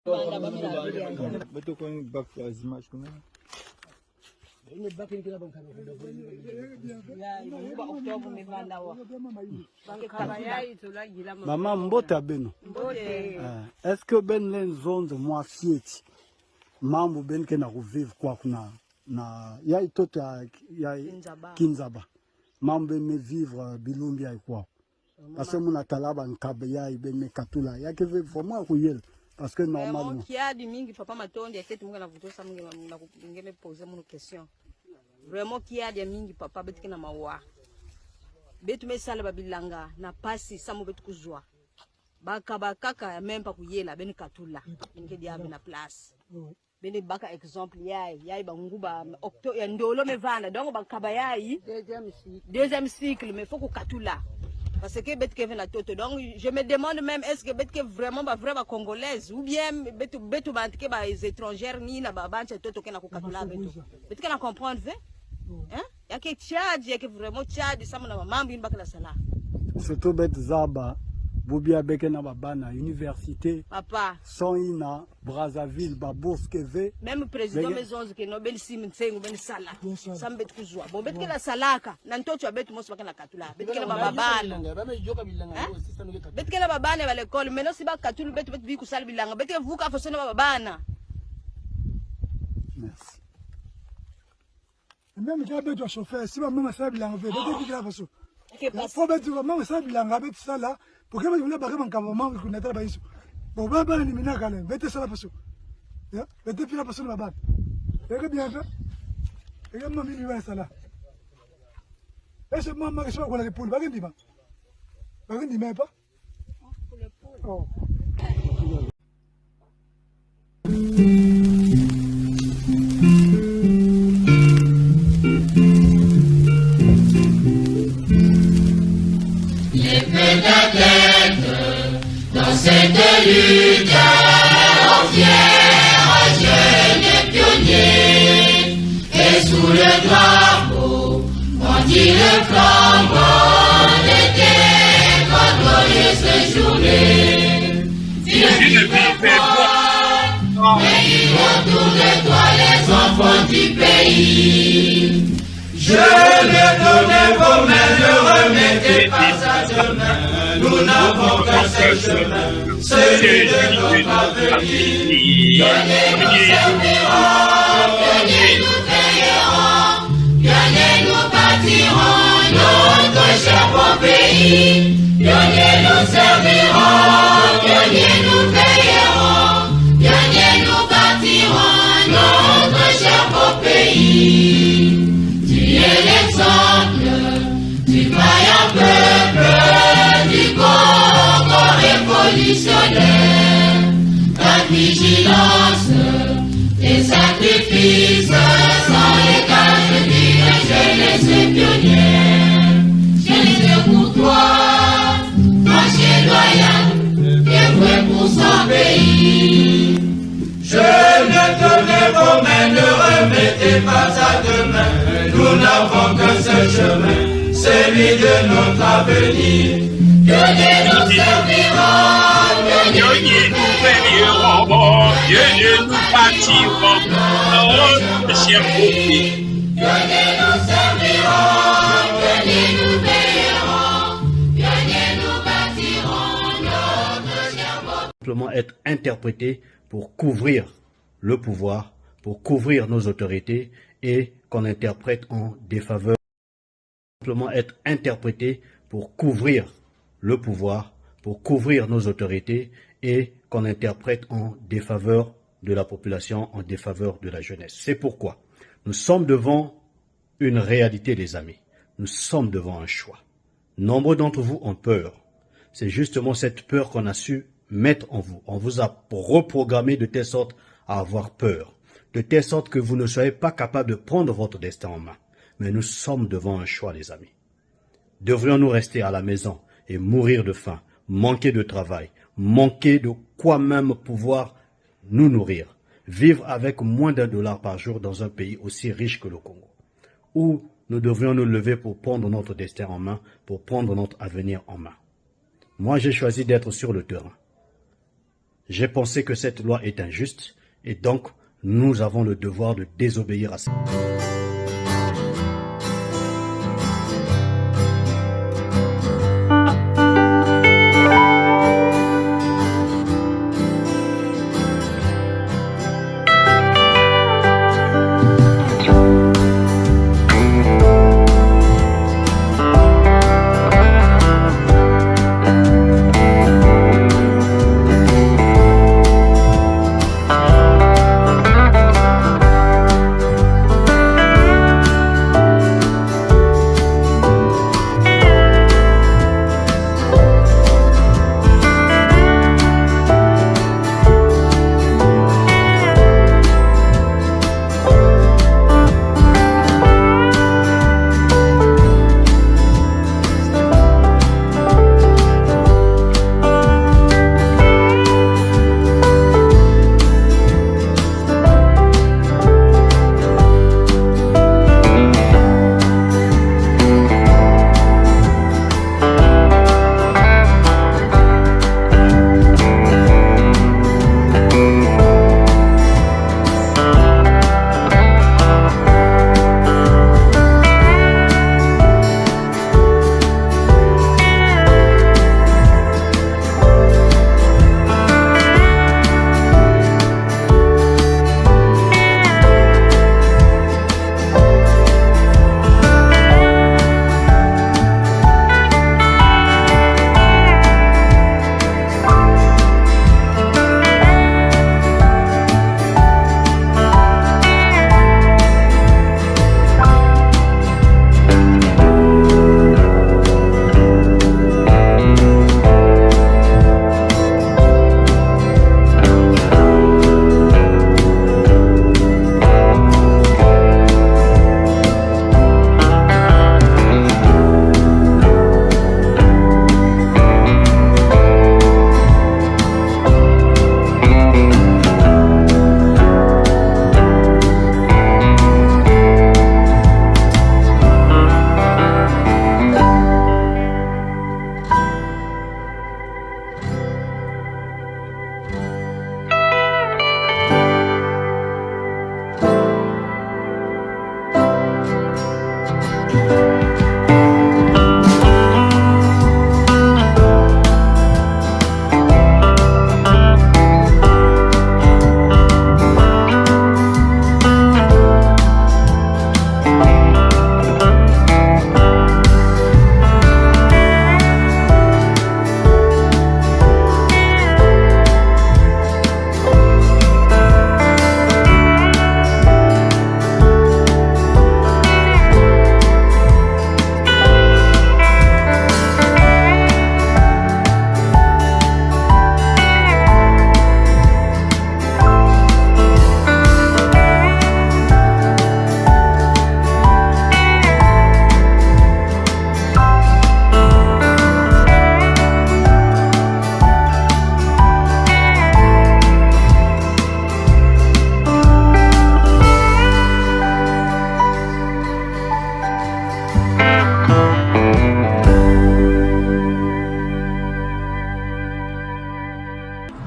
Betul kau bak azimach kau. Maman mbota beno. Est-ce que ben len zone moi fieti mambo ben ke na vivre quoi na ya itoto ya Kinzaba mambo ben me vivre bilumbi ay quoi parce que mon atalaba nkabe ya ben me katula ya ke vivre vraiment ko yel parce que normalement qui a du mingi papa matondi ya tete munga na vuto sa munga na ngeme poser mon question vraiment qui a des mingi papa betike na mawa betu me sala babilanga na pasi samo betu kuzwa baka bakaka même pas kuyela ben katula ngeke dia na place bene baka exemple yayi banguba octo ya ndolo me vanda donc bakaba yayi deuxième cycle mais faut ko katula parce que betike vena toto donc je me demande même est-ce que betike vraiment ba vrai ba congolaise ou bien betu bantike ba étrangères ni na ba banche toto kena ko katula betu betike na comprendre ve hein yake Tchad yake vraiment Tchad sama na mambo ni bakala sala surtout bet zaba Bobia beke na babana université papa son ina Brazzaville ba bourse que ve même président maison que no ben sim tsengu ben sala sambe tukuzwa bon betike la salaka na ntoto betu mosi bakana katula betike la babana betike la babana ba l'école mais non si ba katulu betu bi ku sala bilanga betike vuka fo sona babana. Merci. Même quand tu as chauffeur, si maman ça bilanga ve betike la façon faut betu maman ça bilanga betu sala pour que vous ne pas vraiment maman vous n'êtes pas ici. Bon ben ben ni mina kale bete ça la façon. Ya bete pila façon la bande. Et bien fait. Et maman mi va ça là. Et c'est maman qui soit pour les poules, pas dit pas. Pas dit même pas. Pour les poules. Oh. Dans cette lutte, on fiers jeunes pionniers, et sous le drapeau, on dit le flambeau d'été, quand glorieuse journée. Dieu ne peut pas, mais autour de toi les enfants du pays. Je le donnais vos mains, ne remettez pas à demain. Nous n'avons qu'un seul chemin, celui de notre avenir. Pionniers nous servirons, pionniers nous veillerons, pionniers nous bâtirons notre cher beau pays. Pionniers nous servirons, pionniers nous veillerons, pionniers nous bâtirons notre cher beau pays. Tu es l'exemple du vaillant peuple du Congo révolutionnaire. Ta vigilance, tes sacrifices sans lesquels d'une jeunesse pionnière. Jeunesse courtoise, franchise loyale, dévouée pour son pays. Je ne donnais vos mains, ne remettez pas à demain. Nous n'avons qu'un seul chemin, celui de notre avenir. Pionniers nous servirons, pionniers nous veillerons, pionniers nous bâtirons notre cher pays. Pionniers nous servirons, pionniers nous veillerons, pionniers nous bâtirons notre cher pays. Simplement être interprété pour couvrir le pouvoir, pour couvrir nos autorités et qu'on interprète en défaveur. Simplement être interprété pour couvrir le pouvoir, pour couvrir nos autorités et qu'on interprète en défaveur de la population, en défaveur de la jeunesse. C'est pourquoi nous sommes devant une réalité, les amis. Nous sommes devant un choix. Nombreux d'entre vous ont peur. C'est justement cette peur qu'on a su mettre en vous. On vous a reprogrammé de telle sorte à avoir peur, de telle sorte que vous ne soyez pas capable de prendre votre destin en main. Mais nous sommes devant un choix, les amis. Devrions-nous rester à la maison et mourir de faim, manquer de travail, manquer de quoi même pouvoir nous nourrir, vivre avec moins d'$1 par jour dans un pays aussi riche que le Congo, ou nous devrions nous lever pour prendre notre destin en main, pour prendre notre avenir en main. Moi, j'ai choisi d'être sur le terrain. J'ai pensé que cette loi est injuste et donc nous avons le devoir de désobéir à ça.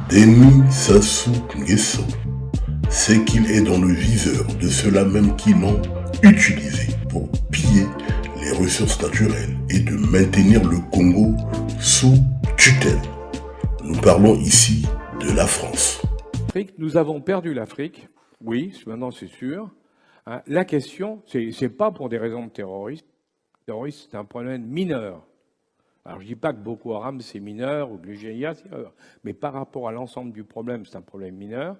Denis Sassou Nguesso sait qu'il est dans le viseur de ceux-là même qui l'ont utilisé pour piller les ressources naturelles et de maintenir le Congo sous tutelle. Nous parlons ici de la France. Nous avons perdu l'Afrique, oui, maintenant c'est sûr. La question, c'est pas pour des raisons de terrorisme. Le terrorisme, c'est un problème mineur. Alors, je ne dis pas que Boko Haram, c'est mineur, ou que le GIA, c'est mineur. Mais par rapport à l'ensemble du problème, c'est un problème mineur.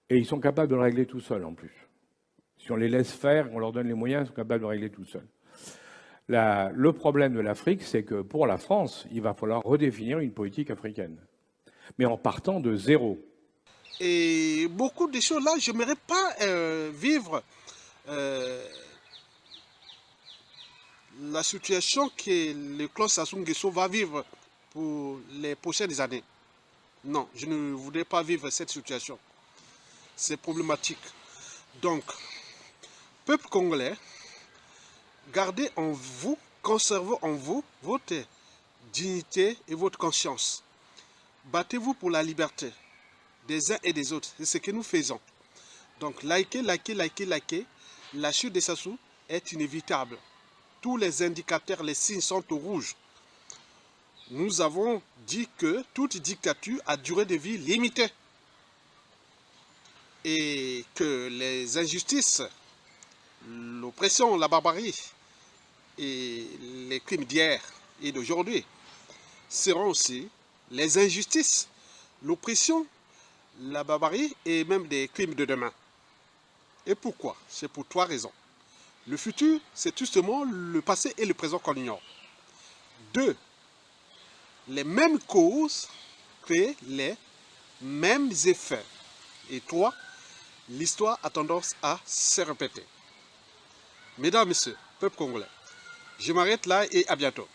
Et ils sont capables de le régler tout seuls, en plus. Si on les laisse faire, on leur donne les moyens, ils sont capables de le régler tout seuls. Le problème de l'Afrique, c'est que pour la France, il va falloir redéfinir une politique africaine. Mais en partant de zéro. Et beaucoup de choses là, je n'aimerais pas vivre la situation que le clan Sassou Nguesso va vivre pour les prochaines années. Non, je ne voudrais pas vivre cette situation. C'est problématique. Donc, peuple congolais, gardez en vous, conservez en vous votre dignité et votre conscience. Battez-vous pour la liberté. des uns et des autres. C'est ce que nous faisons. Donc, liker. La chute de Sassou est inévitable. Tous les indicateurs, les signes sont au rouge. Nous avons dit que toute dictature a durée de vie limitée. Et que les injustices, l'oppression, la barbarie et les crimes d'hier et d'aujourd'hui seront aussi les injustices, l'oppression, la barbarie et même des crimes de demain. Et pourquoi? C'est pour 3 raisons. Le futur, c'est justement le passé et le présent qu'on ignore. 2, les mêmes causes créent les mêmes effets. Et 3, l'histoire a tendance à se répéter. Mesdames, Messieurs, peuple congolais, je m'arrête là et à bientôt.